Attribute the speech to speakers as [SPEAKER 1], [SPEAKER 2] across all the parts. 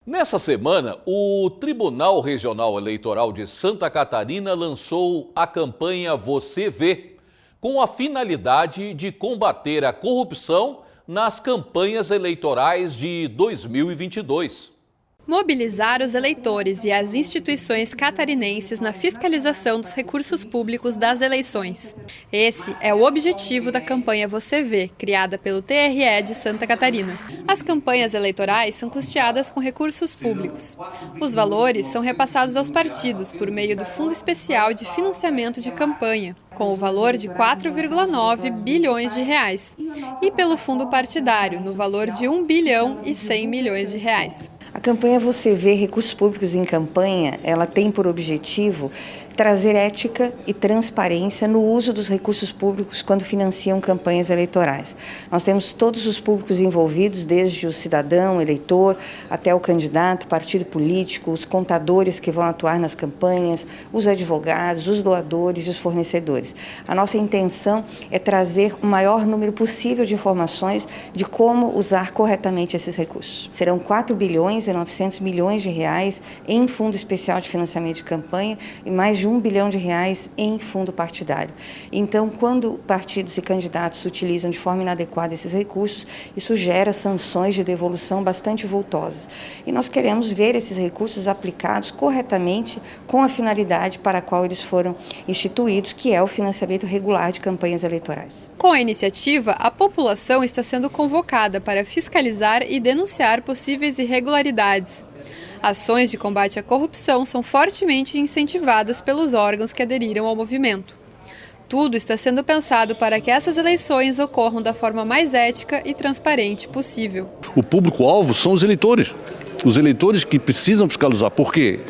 [SPEAKER 1] Nessa semana, o Tribunal Regional Eleitoral de Santa Catarina lançou a campanha Você Vê, com a finalidade de combater a corrupção nas campanhas eleitorais de 2022.
[SPEAKER 2] Mobilizar os eleitores e as instituições catarinenses na fiscalização dos recursos públicos das eleições. Esse é o objetivo da campanha Você Vê, criada pelo TRE de Santa Catarina. As campanhas eleitorais são custeadas com recursos públicos. Os valores são repassados aos partidos por meio do Fundo Especial de Financiamento de Campanha, com o valor de 4,9 bilhões de reais, e pelo fundo partidário, no valor de 1 bilhão e 100 milhões de reais.
[SPEAKER 3] A campanha Você Vê Recursos Públicos em Campanha, ela tem por objetivo trazer ética e transparência no uso dos recursos públicos quando financiam campanhas eleitorais. Nós temos todos os públicos envolvidos, desde o cidadão, eleitor, até o candidato, partido político, os contadores que vão atuar nas campanhas, os advogados, os doadores e os fornecedores. A nossa intenção é trazer o maior número possível de informações de como usar corretamente esses recursos. Serão 4 bilhões e 900 milhões de reais em Fundo Especial de Financiamento de Campanha e mais de 1 bilhão de reais em fundo partidário. Então, quando partidos e candidatos utilizam de forma inadequada esses recursos, isso gera sanções de devolução bastante vultosas. E nós queremos ver esses recursos aplicados corretamente com a finalidade para a qual eles foram instituídos, que é o financiamento regular de campanhas eleitorais.
[SPEAKER 2] Com a iniciativa, a população está sendo convocada para fiscalizar e denunciar possíveis irregularidades. Ações de combate à corrupção são fortemente incentivadas pelos órgãos que aderiram ao movimento. Tudo está sendo pensado para que essas eleições ocorram da forma mais ética e transparente possível.
[SPEAKER 4] O público-alvo são os eleitores que precisam fiscalizar. Por quê?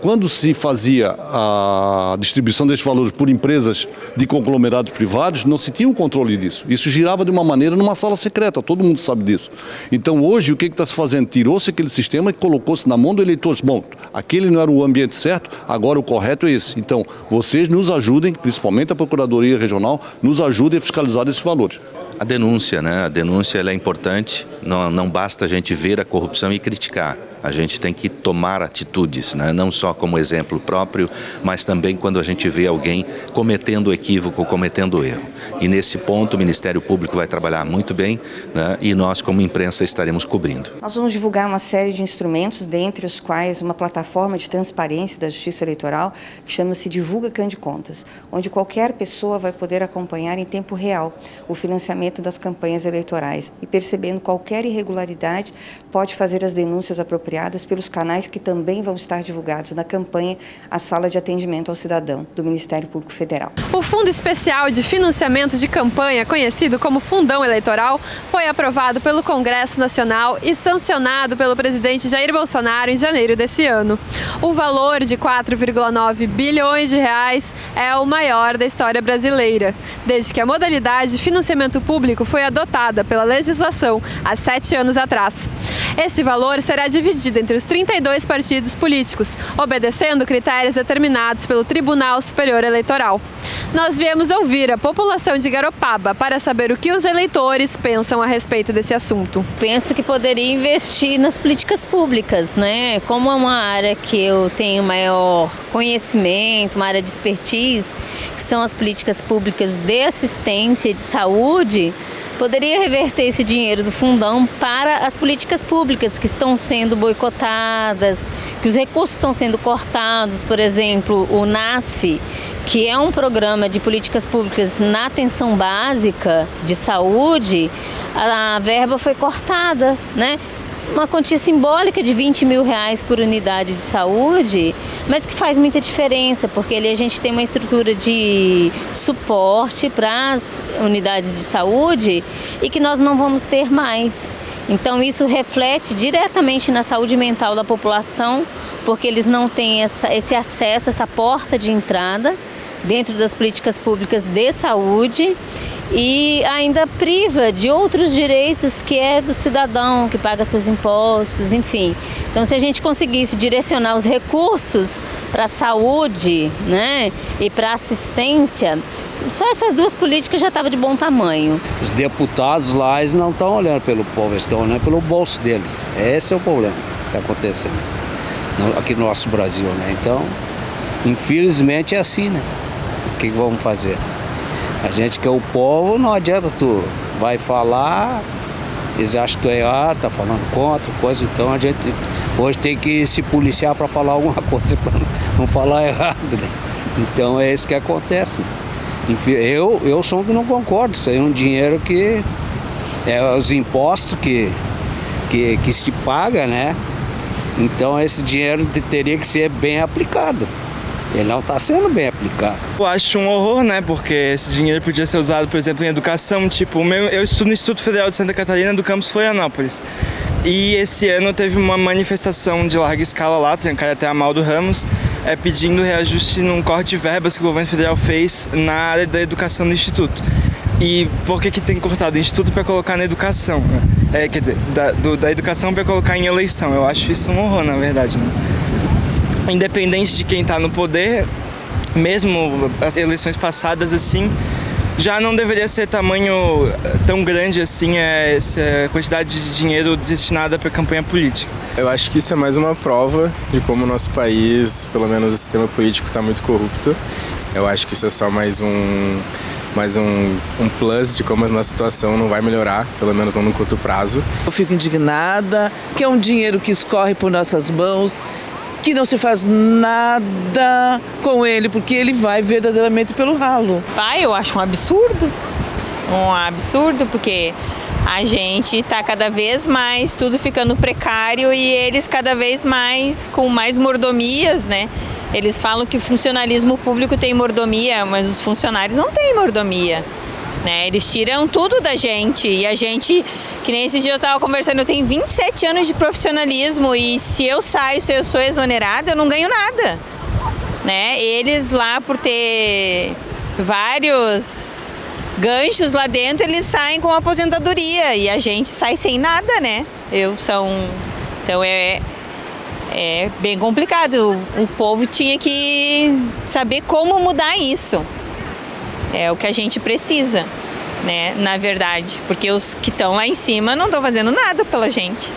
[SPEAKER 4] Quando se fazia a distribuição desses valores por empresas de conglomerados privados, não se tinha um controle disso. Isso girava de uma maneira numa sala secreta, todo mundo sabe disso. Então hoje o que está se fazendo? Tirou-se aquele sistema e colocou-se na mão do eleitor. Bom, aquele não era o ambiente certo, agora o correto é esse. Então vocês nos ajudem, principalmente a Procuradoria Regional, nos ajudem a fiscalizar esses valores.
[SPEAKER 5] A denúncia, né? A denúncia ela é importante, não basta a gente ver a corrupção e criticar. A gente tem que tomar atitudes, né? Não só como exemplo próprio, mas também quando a gente vê alguém cometendo equívoco, cometendo erro. E nesse ponto o Ministério Público vai trabalhar muito bem, né? E nós como imprensa estaremos cobrindo.
[SPEAKER 3] Nós vamos divulgar uma série de instrumentos, dentre os quais uma plataforma de transparência da Justiça Eleitoral, que chama-se Divulga Candicontas, onde qualquer pessoa vai poder acompanhar em tempo real o financiamento das campanhas eleitorais e, percebendo qualquer irregularidade, pode fazer as denúncias apropriadas pelos canais que também vão estar divulgados na campanha A Sala de Atendimento ao Cidadão, do Ministério Público Federal.
[SPEAKER 2] O Fundo Especial de Financiamento de Campanha, conhecido como Fundão Eleitoral, foi aprovado pelo Congresso Nacional e sancionado pelo presidente Jair Bolsonaro em janeiro desse ano. O valor de 4,9 bilhões de reais é o maior da história brasileira, desde que a modalidade de financiamento público foi adotada pela legislação há 7 anos atrás. Esse valor será dividido entre os 32 partidos políticos, obedecendo critérios determinados pelo Tribunal Superior Eleitoral. Nós viemos ouvir a população de Garopaba para saber o que os eleitores pensam a respeito desse assunto.
[SPEAKER 6] Penso que poderia investir nas políticas públicas, né? Como é uma área que eu tenho maior conhecimento, uma área de expertise, que são as políticas públicas de assistência e de saúde, poderia reverter esse dinheiro do fundão para as políticas públicas que estão sendo boicotadas, que os recursos estão sendo cortados. Por exemplo, o NASF, que é um programa de políticas públicas na atenção básica de saúde, a verba foi cortada, né? Uma quantia simbólica de 20 mil reais por unidade de saúde, mas que faz muita diferença, porque ali a gente tem uma estrutura de suporte para as unidades de saúde e que nós não vamos ter mais. Então isso reflete diretamente na saúde mental da população, porque eles não têm esse acesso, essa porta de entrada dentro das políticas públicas de saúde. E ainda priva de outros direitos que é do cidadão, que paga seus impostos, enfim. Então, se a gente conseguisse direcionar os recursos para a saúde, né, e para a assistência, só essas duas políticas já estavam de bom tamanho.
[SPEAKER 7] Os deputados lá, eles não estão olhando pelo povo, eles estão olhando pelo bolso deles. Esse é o problema. está acontecendo aqui no nosso Brasil, né? Então, infelizmente é assim, né? O que vamos fazer? A gente que é o povo, não adianta tu vai falar, eles acham que tu é errado, tá falando contra, coisa, então a gente hoje tem que se policiar para falar alguma coisa, para não falar errado, né? Então é isso que acontece. Enfim, eu sou um que não concordo, isso aí é um dinheiro que é os impostos que se paga, né? Então esse dinheiro teria que ser bem aplicado. Ele não está sendo bem aplicado.
[SPEAKER 8] Eu acho um horror, né? Porque esse dinheiro podia ser usado, por exemplo, em educação. Tipo, eu estudo no Instituto Federal de Santa Catarina, do campus Florianópolis. E esse ano teve uma manifestação de larga escala lá, trancaram até a Amaldo Ramos, pedindo reajuste num corte de verbas que o governo federal fez na área da educação do Instituto. E por que tem cortado o Instituto para colocar na educação? Né? Quer dizer, da educação para colocar em eleição. Eu acho isso um horror, na verdade, né? Independente de quem está no poder, mesmo as eleições passadas assim, já não deveria ser tamanho tão grande assim essa quantidade de dinheiro destinada para campanha política.
[SPEAKER 9] Eu acho que isso é mais uma prova de como o nosso país, pelo menos o sistema político, está muito corrupto. Eu acho que isso é só mais um plus de como a nossa situação não vai melhorar, pelo menos não no curto prazo.
[SPEAKER 10] Eu fico indignada, que é um dinheiro que escorre por nossas mãos, que não se faz nada com ele, porque ele vai verdadeiramente pelo ralo.
[SPEAKER 11] Eu acho um absurdo, porque a gente está cada vez mais tudo ficando precário e eles cada vez mais com mais mordomias, né? Eles falam que o funcionalismo público tem mordomia, mas os funcionários não têm mordomia. Né? Eles tiram tudo da gente e a gente, que nem esse dia eu estava conversando, eu tenho 27 anos de profissionalismo e se eu sou exonerada, eu não ganho nada. Né? Eles lá, por ter vários ganchos lá dentro, eles saem com aposentadoria e a gente sai sem nada, né? Então é bem complicado. O povo tinha que saber como mudar isso. É o que a gente precisa, né, na verdade, porque os que estão lá em cima não estão fazendo nada pela gente.